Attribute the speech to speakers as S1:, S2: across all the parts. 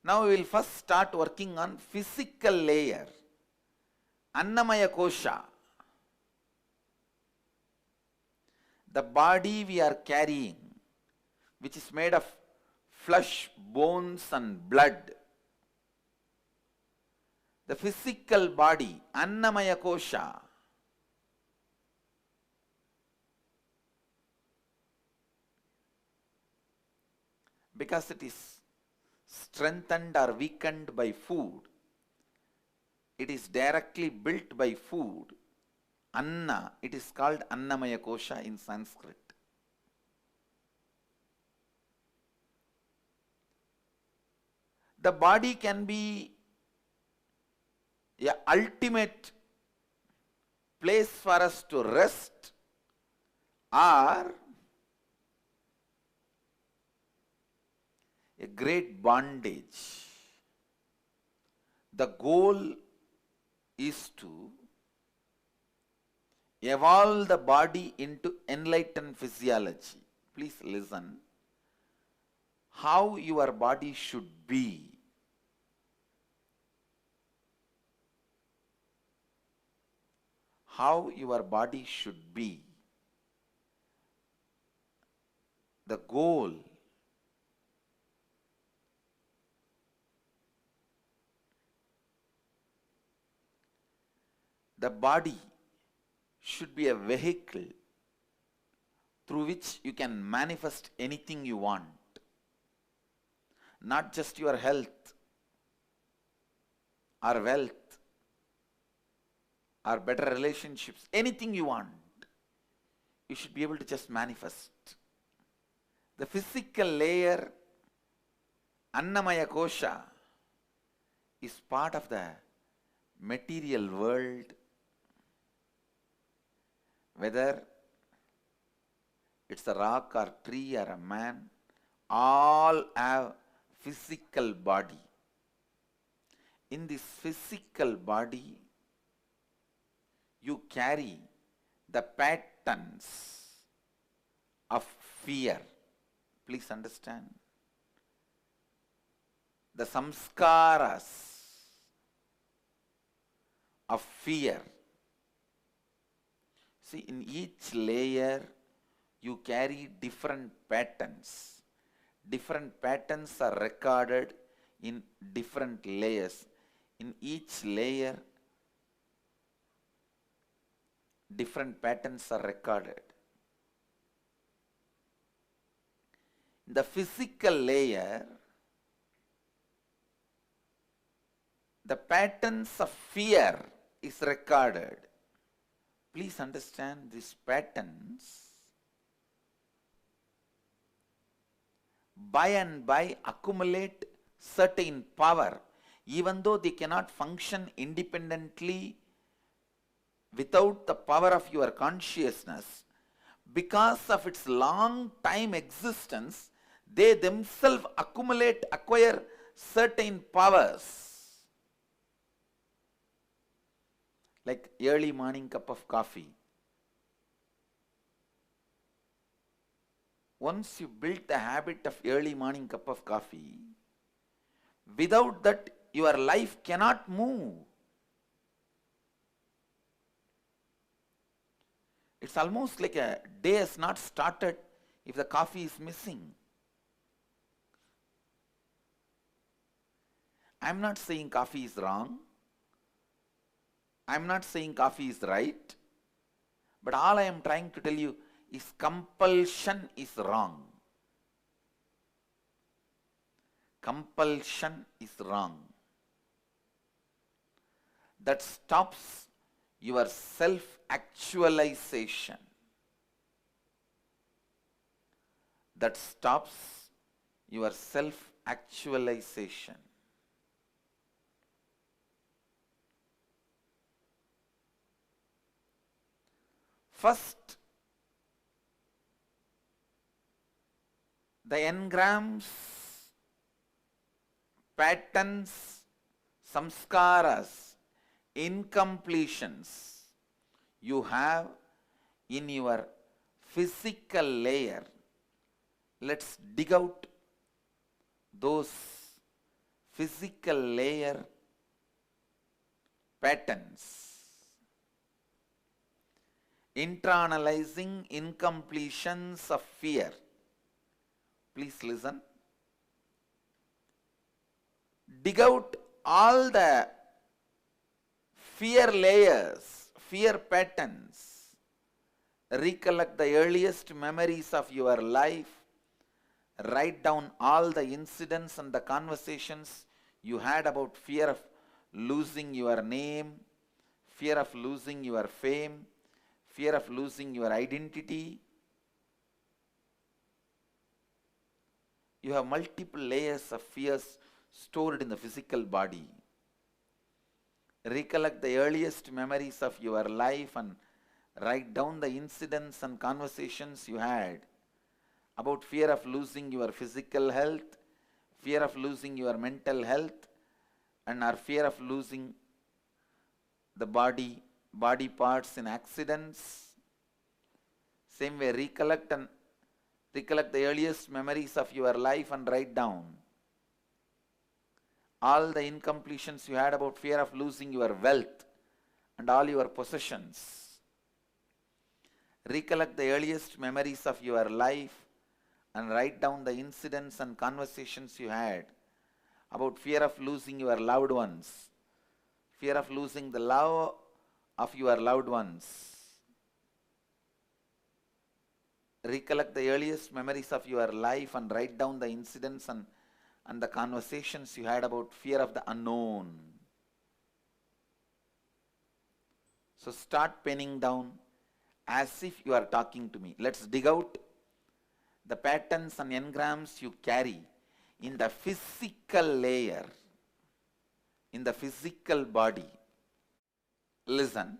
S1: Now we will first start working on physical layer, Annamaya Kosha. The body we are carrying, which is made of flesh, bones and blood. The physical body, Annamaya Kosha. Because it is strengthened or weakened by food, it is directly built by food. Anna, it is called Annamaya Kosha in Sanskrit. The body can be an ultimate place for us to rest, or a great bondage. The goal is to evolve the body into enlightened physiology. Please listen. How your body should be. How your body should be. The goal the body should be a vehicle through which you can manifest anything you want. Not just your health or wealth or better relationships, anything you want, you should be able to just manifest. The physical layer, Annamaya Kosha, is part of the material world, whether it's a rock or tree or a man, all have physical body. In this physical body, you carry the patterns of fear. Please understand. The samskaras of fear. See, in each layer, you carry different patterns. Different patterns are recorded in different layers. In each layer, different patterns are recorded. In the physical layer, the patterns of fear is recorded. Please understand, these patterns by and by accumulate certain power, even though they cannot function independently without the power of your consciousness. Because of its long time existence, they themselves acquire certain powers. Like early morning cup of coffee. Once you build the habit of early morning cup of coffee, without that your life cannot move. It's almost like a day has not started if the coffee is missing. I'm not saying coffee is wrong. I'm not saying coffee is right. But all I am trying to tell you is compulsion is wrong. Compulsion is wrong. That stops your self-actualization. That stops your self-actualization. First, the engrams, patterns, samskaras, incompletions you have in your physical layer. Let's dig out those physical layer patterns, internalizing incompletions of fear. Please listen. Dig out all the fear layers, fear patterns. Recollect the earliest memories of your life. Write down all the incidents and the conversations you had about fear of losing your name, fear of losing your fame, fear of losing your identity. You have multiple layers of fears stored in the physical body. Recollect the earliest memories of your life and write down the incidents and conversations you had about fear of losing your physical health, fear of losing your mental health, and or fear of losing the body parts in accidents. Same way, recollect the earliest memories of your life and write down all the incompletions you had about fear of losing your wealth and all your possessions. Recollect the earliest memories of your life and write down the incidents and conversations you had about fear of losing your loved ones, fear of losing the love of your loved ones. Recollect the earliest memories of your life and write down the incidents and the conversations you had about fear of the unknown. So start penning down as if you are talking to me. Let's dig out the patterns and engrams you carry in the physical layer, in the physical body. Listen.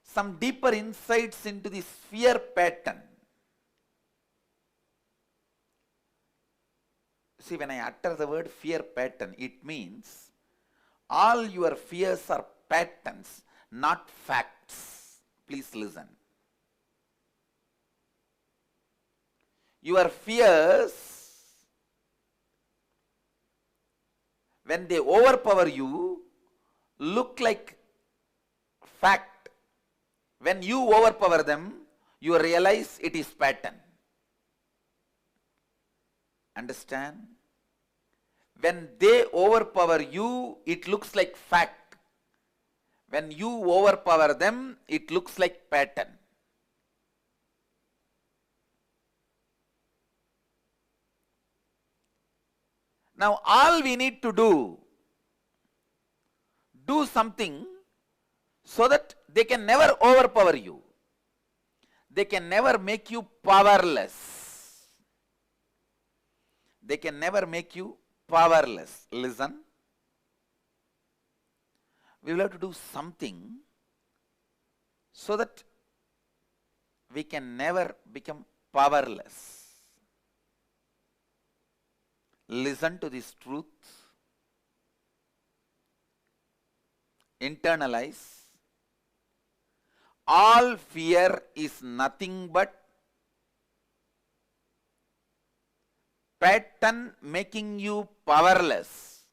S1: Some deeper insights into this fear pattern. See, when I utter the word fear pattern, it means all your fears are patterns, not facts. Please listen. Your fears, when they overpower you, look like fact. When you overpower them, you realize it is pattern. Understand? When they overpower you, it looks like fact. When you overpower them, it looks like pattern. Now all we need to do something so that they can never overpower you. They can never make you powerless. They can never make you powerless. Listen. We will have to do something so that we can never become powerless. Listen to this truth. Internalize. All fear is nothing but pattern making you powerless.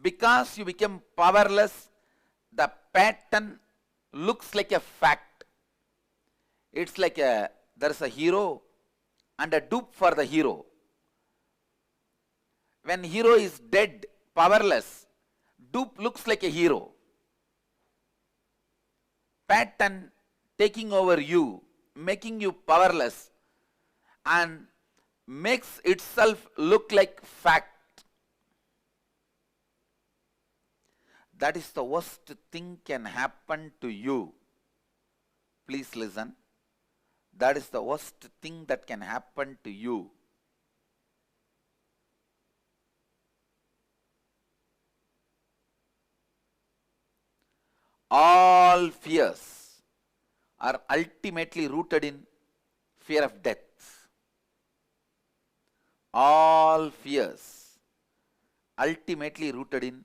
S1: Because you become powerless, the pattern looks like a fact. It's like there's a hero and a dupe for the hero. When hero is dead, powerless, dupe looks like a hero. Pattern taking over you, making you powerless, and makes itself look like fact. That is the worst thing can happen to you. Please listen. That is the worst thing that can happen to you. All fears are ultimately rooted in fear of death. All fears ultimately rooted in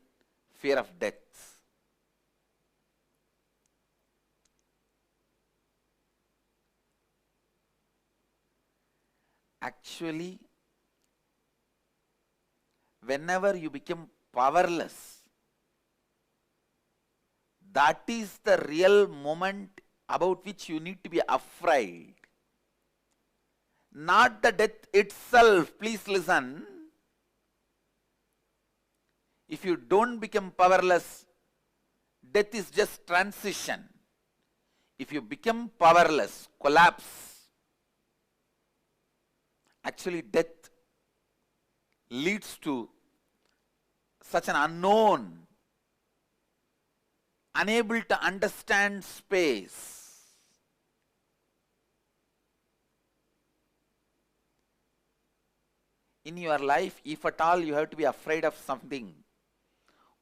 S1: fear of death. Actually, whenever you become powerless, that is the real moment about which you need to be afraid. Not the death itself. Please listen. If you don't become powerless, death is just transition. If you become powerless, collapse, actually death leads to such an unknown, unable to understand space. In your life, if at all you have to be afraid of something,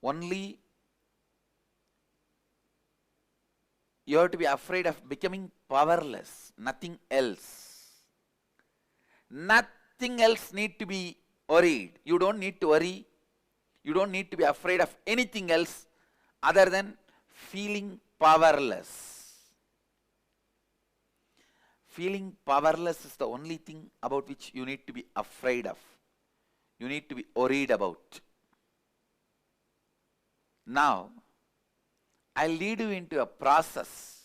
S1: only you have to be afraid of becoming powerless, nothing else. Nothing else need to be worried. You don't need to worry. You don't need to be afraid of anything else other than feeling powerless. Feeling powerless is the only thing about which you need to be afraid of. You need to be worried about. Now, I'll lead you into a process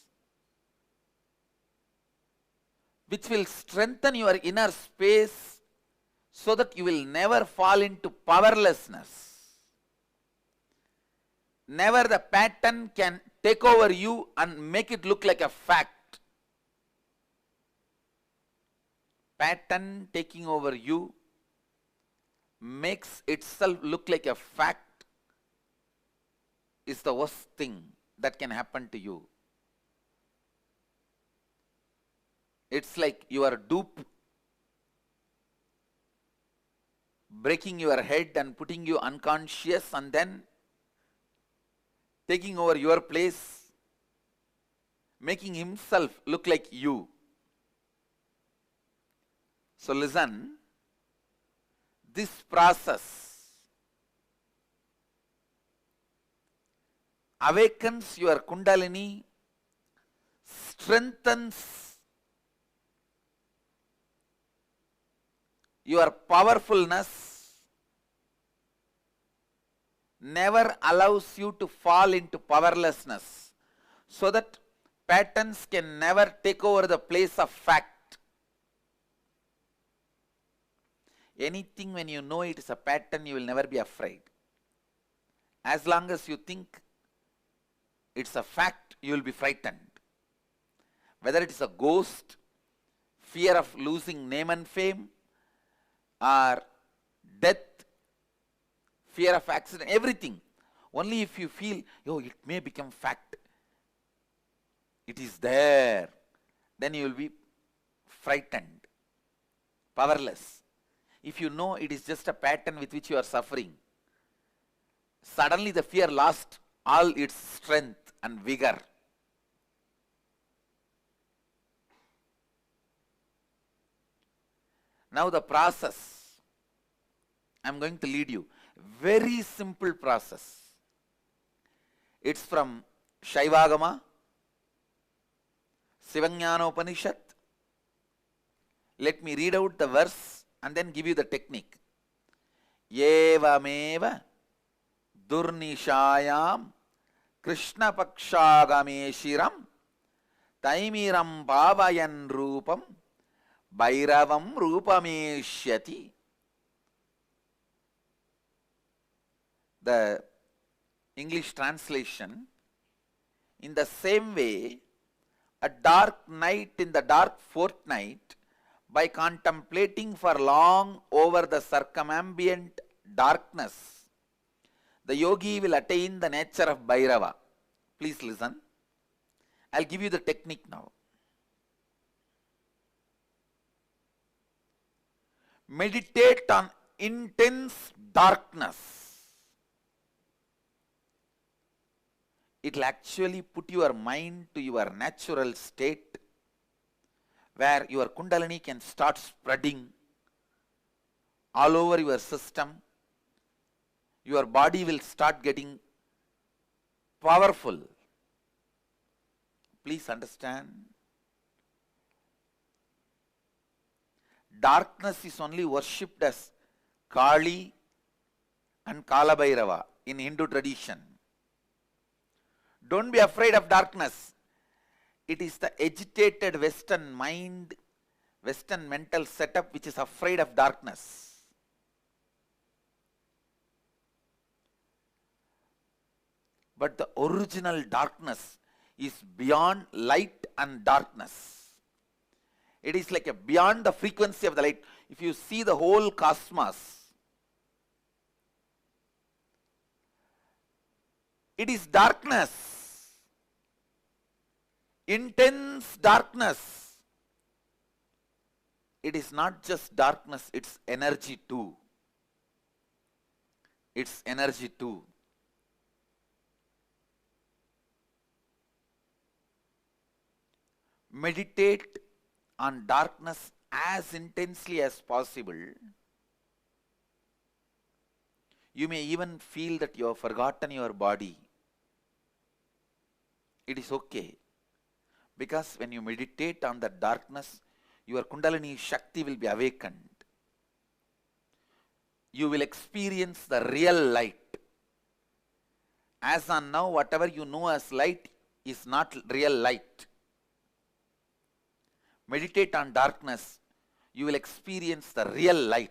S1: which will strengthen your inner space so that you will never fall into powerlessness. Never the pattern can take over you and make it look like a fact. Pattern taking over you makes itself look like a fact is the worst thing that can happen to you. It's like you are dupe, breaking your head and putting you unconscious and then taking over your place, making himself look like you. So listen, this process awakens your Kundalini, strengthens your powerfulness, never allows you to fall into powerlessness, so that patterns can never take over the place of fact. Anything when you know it is a pattern, you will never be afraid. As long as you think it's a fact, you will be frightened. Whether it is a ghost, fear of losing name and fame, or death, fear of accident, everything. Only if you feel, oh, it may become fact, it is there, then you will be frightened, powerless. If you know it is just a pattern with which you are suffering, suddenly the fear lost all its strength and vigor. Now the process, I am going to lead you. Very simple process. It's from Shaivagama, Sivajnana Upanishad. Let me read out the verse and then give you the technique. Evameva Durnishayam Krishna Pakshagameshiram Taimiram Bhavayan Rupam Bhairavam Rupameshyati. The English translation, in the same way, a dark night in the dark fortnight, by contemplating for long over the circumambient darkness, the yogi will attain the nature of Bhairava. Please listen. I'll give you the technique now. Meditate on intense darkness. It will actually put your mind to your natural state, where your Kundalini can start spreading all over your system. Your body will start getting powerful. Please understand. Darkness is only worshipped as Kali, and Kala Bhairava in Hindu tradition. Don't be afraid of darkness. It is the agitated Western mind, Western mental setup which is afraid of darkness. But the original darkness is beyond light and darkness. It is like a beyond the frequency of the light. If you see the whole cosmos, it is darkness, intense darkness. It is not just darkness, it's energy too. It's energy too. Meditate on darkness as intensely as possible. You may even feel that you have forgotten your body. It is okay. Because when you meditate on the darkness, your Kundalini Shakti will be awakened. You will experience the real light. As on now, whatever you know as light is not real light. Meditate on darkness, you will experience the real light.